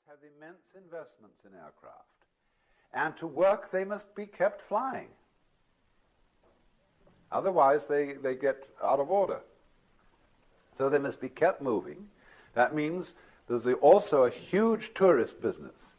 have immense investments in aircraft, and to work they must be kept flying. Otherwise they get out of order. So they must be kept moving. That means there's also a huge tourist business,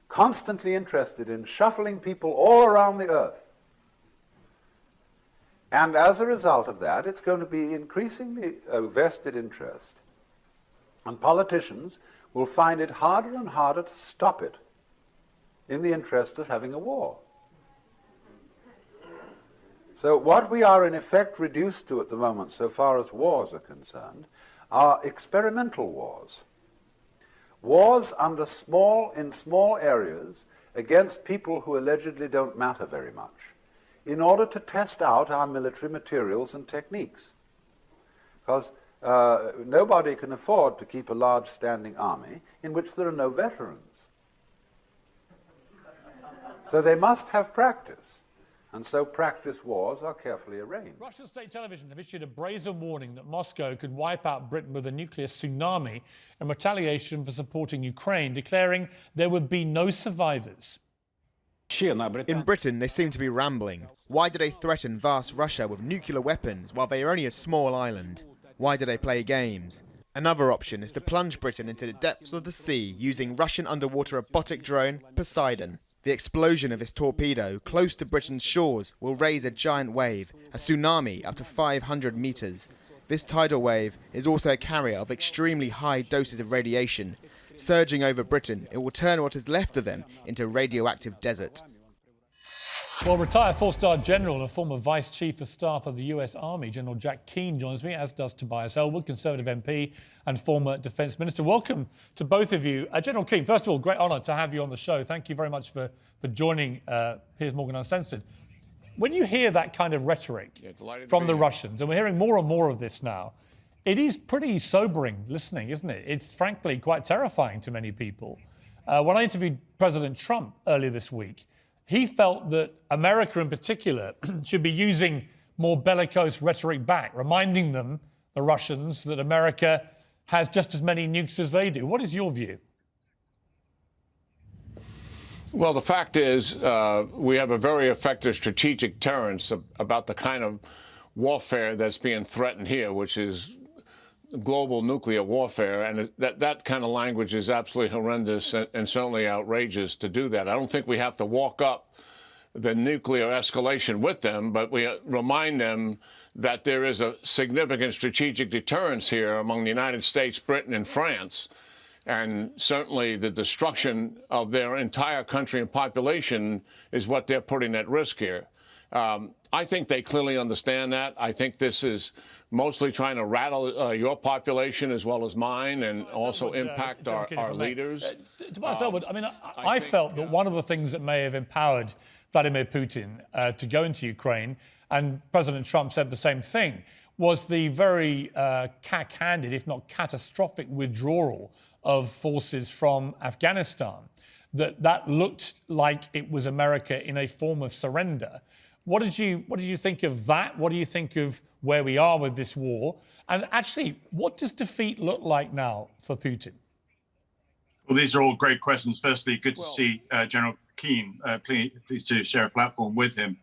constantly interested in shuffling people all around the earth. And as a result of that, it's going to be increasingly a vested interest. And politicians will find it harder and harder to stop it in the interest of having a war. So what we are in effect reduced to at the moment, so far as wars are concerned, are experimental wars. Wars in small areas against people who allegedly don't matter very much, in order to test out our military materials and techniques. Because nobody can afford to keep a large standing army in which there are no veterans. So they must have practice. And so practice wars are carefully arranged. Russian state television have issued a brazen warning that Moscow could wipe out Britain with a nuclear tsunami in retaliation for supporting Ukraine, declaring there would be no survivors. In Britain, they seem to be rambling. Why do they threaten vast Russia with nuclear weapons while they are only a small island? Why do they play games? Another option is to plunge Britain into the depths of the sea using Russian underwater robotic drone Poseidon. The explosion of this torpedo close to Britain's shores will raise a giant wave, a tsunami up to 500 metres. This tidal wave is also a carrier of extremely high doses of radiation. Surging over Britain, it will turn what is left of them into radioactive desert. Well, retired four-star general and former Vice Chief of Staff of the US Army, General Jack Keane, joins me, as does Tobias Ellwood, Conservative MP and former Defence Minister. Welcome to both of you. General Keane, first of all, great honour to have you on the show. Thank you very much for joining Piers Morgan Uncensored. When you hear that kind of rhetoric from the Russians, and we're hearing more and more of this now, it is pretty sobering listening, isn't it? It's frankly quite terrifying to many people. When I interviewed President Trump earlier this week, he felt that America in particular should be using more bellicose rhetoric back, reminding them, the Russians, that America has just as many nukes as they do. What is your view? Well, the fact is we have a very effective strategic deterrence about the kind of warfare that's being threatened here, which is global nuclear warfare, and that kind of language is absolutely horrendous and certainly outrageous to do that. I don't think we have to walk up the nuclear escalation with them, but we remind them that there is a significant strategic deterrence here among the United States, Britain, and France. And certainly the destruction of their entire country and population is what they're putting at risk here. I think they clearly understand that. I think this is mostly trying to rattle your population as well as mine, and also impact our leaders. Tobias Ellwood, I mean, I felt that one of the things that may have empowered Vladimir Putin to go into Ukraine, and President Trump said the same thing, was the very cack-handed, if not catastrophic, withdrawal of forces from Afghanistan. That looked like it was America in a form of surrender. What did you think of that? What do you think of where we are with this war? And actually, what does defeat look like now for Putin? Well, these are all great questions. Firstly, good to see General Keane. Pleased to share a platform with him.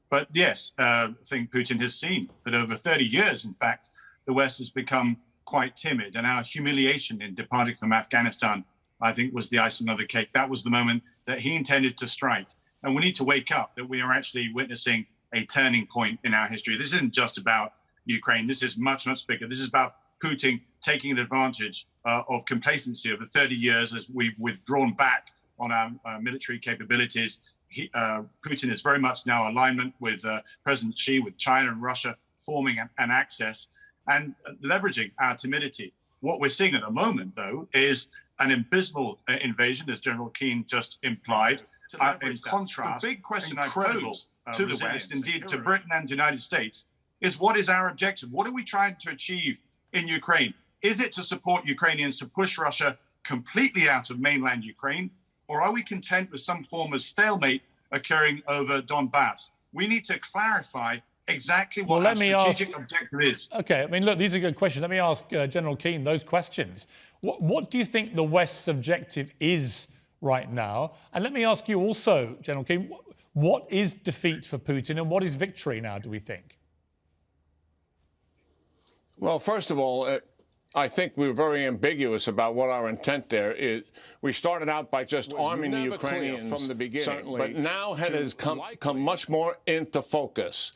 But yes, I think Putin has seen that over 30 years, in fact, the West has become quite timid. And our humiliation in departing from Afghanistan, I think, was the icing on the cake. That was the moment that he intended to strike. And we need to wake up that we are actually witnessing a turning point in our history. This isn't just about Ukraine. This is much, much bigger. This is about Putin taking advantage of complacency over 30 years as we've withdrawn back on our military capabilities. Putin is very much now alignment with President Xi, with China and Russia, forming an axis and leveraging our timidity. What we're seeing at the moment, though, is an abysmal invasion, as General Keane just implied. In contrast, the big question I pose to the West, indeed to Britain and the United States, is what is our objective? What are we trying to achieve in Ukraine? Is it to support Ukrainians to push Russia completely out of mainland Ukraine? Or are we content with some form of stalemate occurring over Donbass? We need to clarify exactly what our strategic objective is. OK, I mean, look, these are good questions. Let me ask General Keane those questions. What do you think the West's objective is right now? And let me ask you also, General Keane, what is defeat for Putin and what is victory now, do we think? Well, first of all, I think we were very ambiguous about what our intent there is. We started out by just arming the Ukrainians from the beginning, but now it has come much more into focus.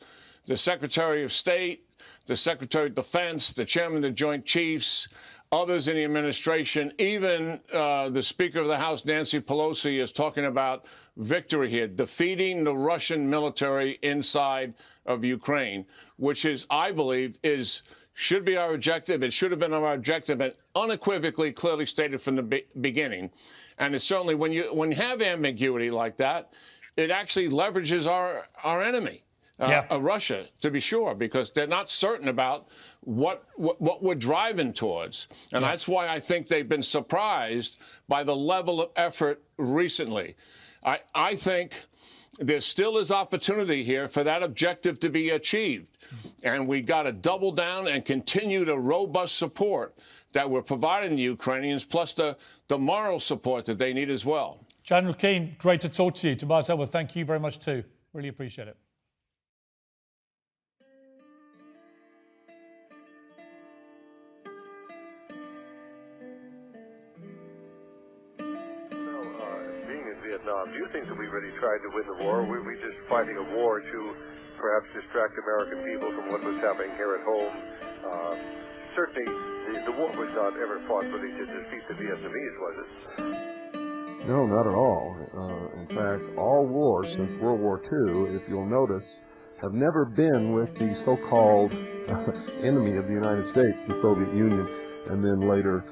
The Secretary of State, the Secretary of Defense, the Chairman of the Joint Chiefs, others in the administration, even the Speaker of the House, Nancy Pelosi, is talking about victory here, defeating the Russian military inside of Ukraine, which is, I believe, should be our objective. It should have been our objective and unequivocally, clearly stated from the beginning. And it's certainly, when you have ambiguity like that, it actually leverages our enemy. Russia, to be sure, because they're not certain about what we're driving towards. And that's why I think they've been surprised by the level of effort recently. I think there still is opportunity here for that objective to be achieved. And we got to double down and continue the robust support that we're providing the Ukrainians, plus the moral support that they need as well. General Keane, great to talk to you. Tobias Ellsworth, thank you very much too. Really appreciate it. Do you think that we really tried to win the war? Were we just fighting a war to perhaps distract American people from what was happening here at home? Certainly, the war was not ever fought really to defeat the Vietnamese, was it? No, not at all. In fact, all wars since World War II, if you'll notice, have never been with the so-called enemy of the United States, the Soviet Union, and then later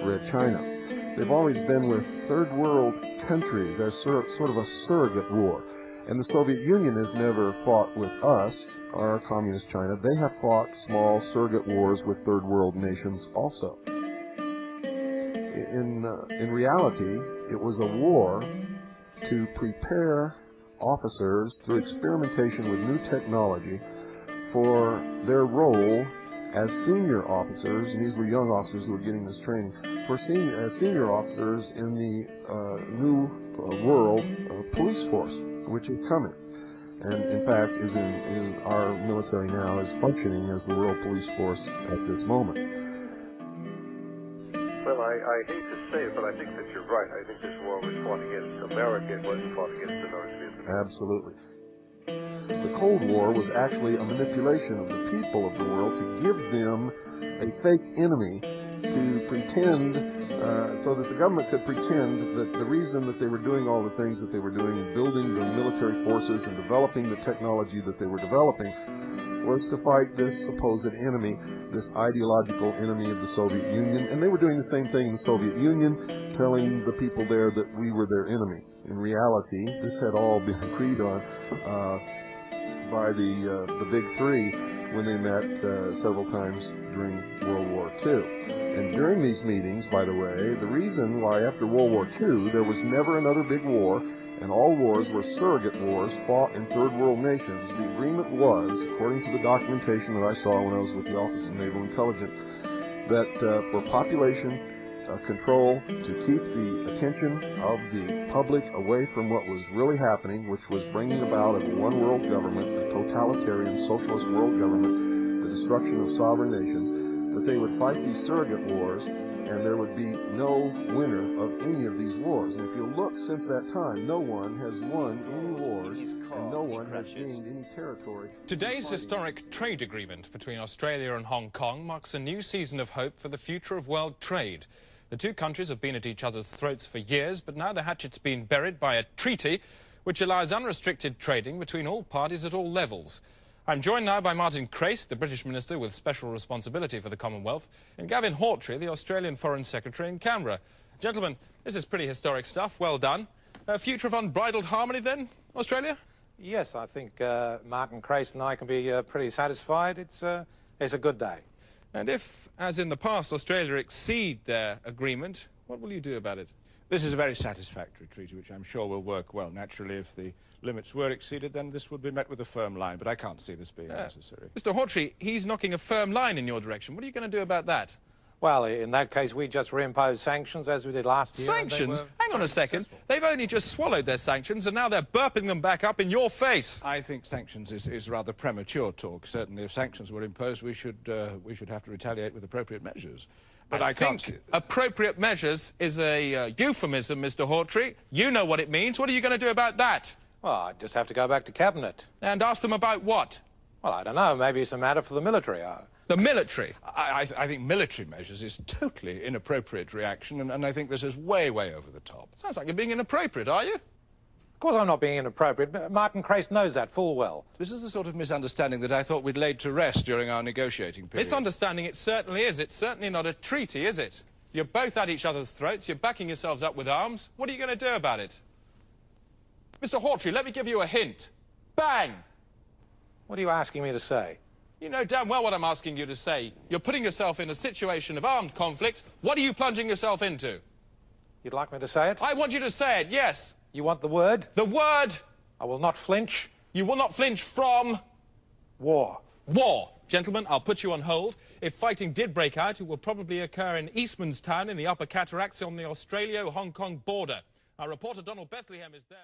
Red China. They've always been with third world countries as sort of a surrogate war. And the Soviet Union has never fought with us, our communist China. They have fought small surrogate wars with third world nations also. In reality, it was a war to prepare officers through experimentation with new technology for their role as senior officers, and these were young officers who were getting this training, for senior officers in the new world police force, which is coming, and in fact is in our military now, is functioning as the world police force at this moment. Well, I hate to say it, but I think that you're right. I think this war was fought against America. It wasn't fought against the North Vietnamese. Absolutely. The Cold War was actually a manipulation of the people of the world to give them a fake enemy to pretend, so that the government could pretend that the reason that they were doing all the things that they were doing, building the military forces and developing the technology that they were developing, was to fight this supposed enemy, this ideological enemy of the Soviet Union. And they were doing the same thing in the Soviet Union, telling the people there that we were their enemy. In reality, this had all been agreed on by the Big Three when they met several times during World War II. And during these meetings, by the way, the reason why after World War II there was never another big war, and all wars were surrogate wars fought in third world nations, the agreement was, according to the documentation that I saw when I was with the Office of Naval Intelligence, that for population control, to keep the attention of the public away from what was really happening, which was bringing about a one world government, a totalitarian socialist world government, the destruction of sovereign nations, that they would fight these surrogate wars, and there would be no winner of any of these wars. And if you look since that time, no one has won any wars, and no one has gained any territory. Today's historic trade agreement between Australia and Hong Kong marks a new season of hope for the future of world trade. The two countries have been at each other's throats for years, but now the hatchet's been buried by a treaty which allows unrestricted trading between all parties at all levels. I'm joined now by Martin Crace, the British Minister with special responsibility for the Commonwealth, and Gavin Hawtrey, the Australian Foreign Secretary in Canberra. Gentlemen, this is pretty historic stuff. Well done. A future of unbridled harmony then, Australia? Yes, I think Martin Crace and I can be pretty satisfied. It's a good day. And if, as in the past, Australia exceed their agreement, what will you do about it? This is a very satisfactory treaty, which I'm sure will work well. Naturally, if the limits were exceeded, then this would be met with a firm line, but I can't see this being necessary. Mr. Hawtrey, he's knocking a firm line in your direction. What are you going to do about that? Well, in that case, we just reimpose sanctions as we did last year. Sanctions? Hang on a second. They've only just swallowed their sanctions and now they're burping them back up in your face. I think sanctions is rather premature talk. Certainly, if sanctions were imposed, we should have to retaliate with appropriate measures. But I think appropriate measures is a euphemism, Mr. Hawtrey. You know what it means. What are you going to do about that? Well, I just have to go back to Cabinet. And ask them about what? Well, I don't know. Maybe it's a matter for the military. The military? I think military measures is totally inappropriate reaction, and I think this is way, way over the top. Sounds like you're being inappropriate, are you? Of course I'm not being inappropriate, but Martin Crace knows that full well. This is the sort of misunderstanding that I thought we'd laid to rest during our negotiating period. Misunderstanding it certainly is. It's certainly not a treaty, is it? You're both at each other's throats, you're backing yourselves up with arms. What are you going to do about it? Mr. Hawtrey, let me give you a hint. Bang! What are you asking me to say? You know damn well what I'm asking you to say. You're putting yourself in a situation of armed conflict. What are you plunging yourself into? You'd like me to say it? I want you to say it, yes. You want the word? The word! I will not flinch. You will not flinch from? War. War. Gentlemen, I'll put you on hold. If fighting did break out, it will probably occur in Eastman's Town in the Upper Cataracts on the Australia-Hong Kong border. Our reporter Donald Bethlehem is there.